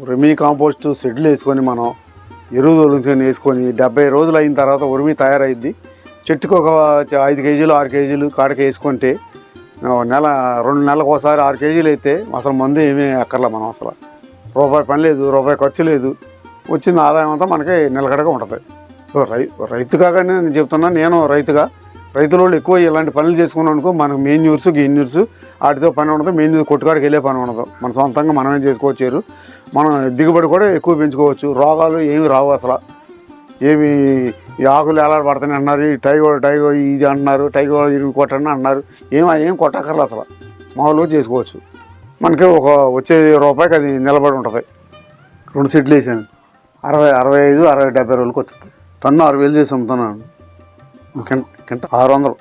Vermi compost షెడ్లు వేసుకొని మనం ఎరువు తొలుచుకొని వేసుకొని 70 రోజులు అయిన తర్వాత వర్మీ తయారైద్ది. చెట్టుకు ఒక 5 కేజీలు 6 కేజీలు కాడకి వేసుకుంటే రెండు నెలలకు ఒకసారి 6 కేజీలు అయితే అసలు మందు ఏమీ అక్కర్లే. మనం అసలు రూపాయి పని లేదు, రూపాయి ఖర్చు లేదు, వచ్చిన ఆదాయం అంతా మనకి నిలకడగా ఉంటుంది. రైతుగా కానీ నేను చెప్తున్నా, నేను రైతుల వాళ్ళు ఎక్కువ ఇలాంటి పనులు చేసుకున్నాం అనుకో మనకు మెయిన్యూర్స్ గెయిన్యూర్స్ వాటితో పని ఉండదు, మెయిన్ కొట్టుకాడికి వెళ్ళే పని ఉండదు. మన సొంతంగా మనమే చేసుకోవచ్చు, మనం దిగుబడి కూడా ఎక్కువ పెంచుకోవచ్చు. రోగాలు ఏమి రావు అసలు. ఏమి ఈ ఆకులు ఎలాడ పడతాయి అన్నారు, టైగో ఇది అన్నారు, టైగో ఇరుగు కొట్టండి అన్నారు. ఏం కొట్టక్కర్లేదు అసలు, మామూలుగా చేసుకోవచ్చు. మనకి ఒక వచ్చే రూపాయికి అది నిలబడి ఉంటుంది. 2 సెట్లు వేసాను, 65, 70 రోజులకు వచ్చింది. టన్ను 6,000 చేసి అమ్ముతున్నాను. కింట 600,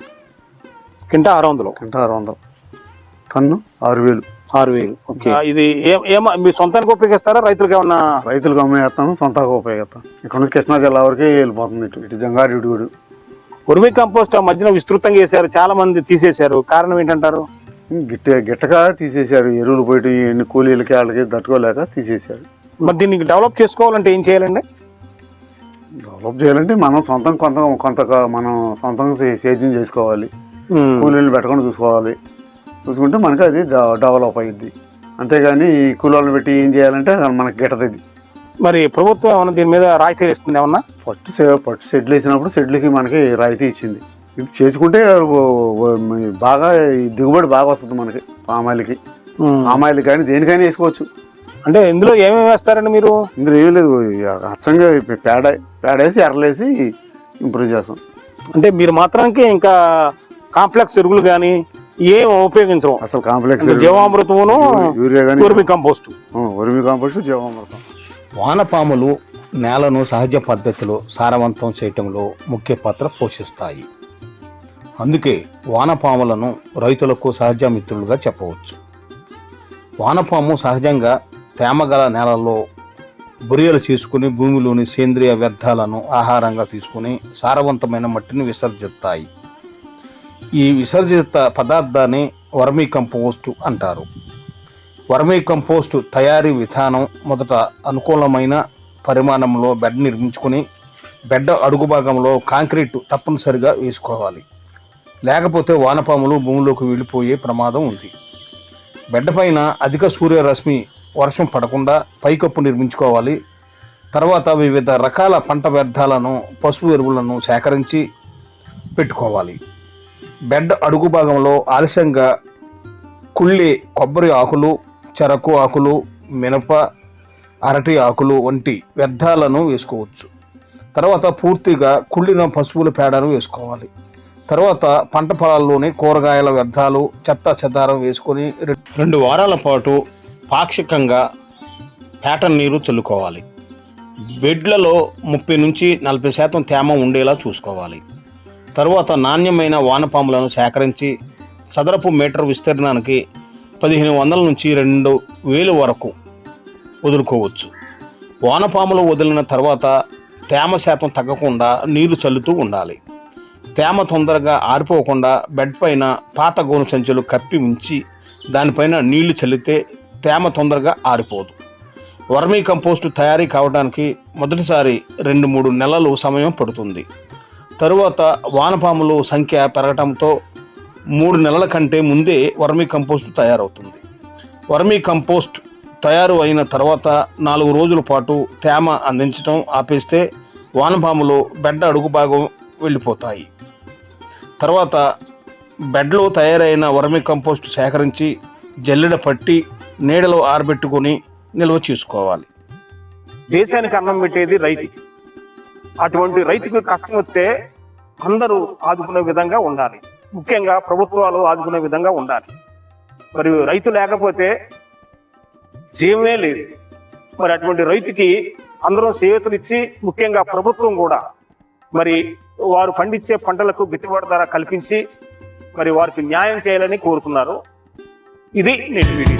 కింట 600, టన్ను 6,000. ఓకే. ఇది మీ సొంతానికి ఉపయోగిస్తారా, రైతులకు ఏమన్నా? రైతులకు అమ్మేస్తాను, సొంతంగా ఉపయోగిస్తాను. ఇక్కడ నుంచి కృష్ణా జిల్లా వరకు వెళ్ళిపోతుంది. ఇటు జంగారెడ్డి ఇటుగుడు. వర్మీ కంపోస్ట్ మధ్యన విస్తృతంగా వేశారు, చాలా మంది తీసేశారు. కారణం ఏంటంటారు? గిట్టగా తీసేశారు. ఎరువులు పోయి ఎన్ని కూలీలకి వాళ్ళకి తట్టుకోలేక తీసేశారు. మరి దీనికి డెవలప్ చేసుకోవాలంటే ఏం చేయాలండి? డెవలప్ చేయాలంటే మనం కొంత మనం సొంతంగా సేద్యం చేసుకోవాలి, కూలీలు పెట్టకుండా చూసుకుంటే మనకి అది డెవలప్ అయ్యిద్ది. అంతేగాని ఈ కూలీలను పెట్టి ఏం చేయాలంటే మనకి గిట్టది. మరి ప్రభుత్వం ఏమన్నా దీని మీద రాయితీ ఇస్తుంది? ఏమన్నా పట్టు షెడ్లు వేసినప్పుడు షెడ్లకి మనకి రాయితీ ఇచ్చింది. ఇది చేసుకుంటే బాగా దిగుబడి బాగా వస్తుంది మనకి. పామాయిల్కి కానీ దేనికైనా వేసుకోవచ్చు. అంటే ఇందులో ఏమేమి వేస్తారండి మీరు? ఇందులో ఏమీ లేదు, అచ్చంగా పేడేసి ఎర్రలేసి ఇంప్రూవ్ చేస్తాం. అంటే మీరు మాత్రానికి ఇంకా కాంప్లెక్స్ ఎరువులు కానీ ఏం ఉపయోగించరు అసలు? కాంప్లెక్స్ జీవామృతమును, యూరియా కానీ, వర్మీ కంపోస్ట్, జీవామృతం. వానపాములు నేలను సహజ పద్ధతిలో సారవంతం చేయటంలో ముఖ్య పాత్ర పోషిస్తాయి. అందుకే వానపాములను రైతులకు సహజ మిత్రులుగా చెప్పవచ్చు. వానపాము సహజంగా తేమగల నేలల్లో బొరియలు చేసుకుని భూమిలోని సేంద్రియ వ్యర్థాలను ఆహారంగా తీసుకుని సారవంతమైన మట్టిని విసర్జిస్తాయి. ఈ విసర్జిత పదార్థాన్ని వర్మీ కంపోస్ట్ అంటారు. వర్మీ కంపోస్ట్ తయారీ విధానం: మొదట అనుకూలమైన పరిమాణంలో బెడ్ నిర్మించుకుని బెడ్ అడుగు భాగంలో కాంక్రీట్ తప్పనిసరిగా వేసుకోవాలి, లేకపోతే వానపాములు భూమిలోకి వెళ్ళిపోయే ప్రమాదం ఉంది. బెడ్ పైన అధిక సూర్యరశ్మి, వర్షం పడకుండా పైకప్పు నిర్మించుకోవాలి. తర్వాత వివిధ రకాల పంట వ్యర్థాలను, పశువు ఎరువులను సేకరించి పెట్టుకోవాలి. బెడ్ అడుగు భాగంలో ఆలస్యంగా కుళ్ళే కొబ్బరి ఆకులు, చెరకు ఆకులు, మినప, అరటి ఆకులు వంటి వ్యర్థాలను వేసుకోవచ్చు. తర్వాత పూర్తిగా కుళ్ళిన పశువుల పేడను వేసుకోవాలి. తర్వాత పంట పొలాల్లోని కూరగాయల వ్యర్థాలు, చెత్త చెదారం వేసుకొని 2 వారాల పాటు పాక్షికంగా ప్యాటర్న్ నీరు చల్లుకోవాలి. బెడ్లలో 30 నుంచి 40% తేమ ఉండేలా చూసుకోవాలి. తరువాత నాణ్యమైన వానపాములను సేకరించి చదరపు మీటర్ విస్తీర్ణానికి 1,500 నుంచి 2,000 వరకు వదులుకోవచ్చు. వానపాములు వదిలిన తర్వాత తేమ శాతం తగ్గకుండా నీరు చల్లుతూ ఉండాలి. తేమ తొందరగా ఆరిపోకుండా బెడ్ పైన పాత గోను సంచులు కప్పి ఉంచి దానిపైన నీళ్లు చల్లితే తేమ తొందరగా ఆరిపోదు. వర్మీ కంపోస్టు తయారీ కావడానికి మొదటిసారి 2-3 నెలలు సమయం పడుతుంది. తరువాత వానపాములు సంఖ్య పెరగటంతో 3 నెలల కంటే ముందే వర్మీ కంపోస్ట్ తయారవుతుంది. వర్మీ కంపోస్ట్ తయారు అయిన తర్వాత 4 రోజుల పాటు తేమ అందించడం ఆపేస్తే వానపాములు బెడ్ అడుగు భాగం వెళ్ళిపోతాయి. తర్వాత బెడ్లో తయారైన వర్మీ కంపోస్ట్ సేకరించి జల్లెడ పట్టి నీడలో ఆరబెట్టుకొని నిల్వ చేసుకోవాలి. దేశానికి అన్నం పెట్టేది రైతు. అటువంటి రైతుకు కష్టం వస్తే అందరూ ఆదుకునే విధంగా ఉండాలి, ముఖ్యంగా ప్రభుత్వాలు ఆదుకునే విధంగా ఉండాలి. మరి రైతు లేకపోతే జీవమే లేదు. మరి అటువంటి రైతుకి అందరూ చేయూతలు ఇచ్చి, ముఖ్యంగా ప్రభుత్వం కూడా మరి వారు పండించే పంటలకు గిట్టుబాటు ధర కల్పించి మరి వారికి న్యాయం చేయాలని కోరుతున్నారు. ఇది నేటి వీడియో.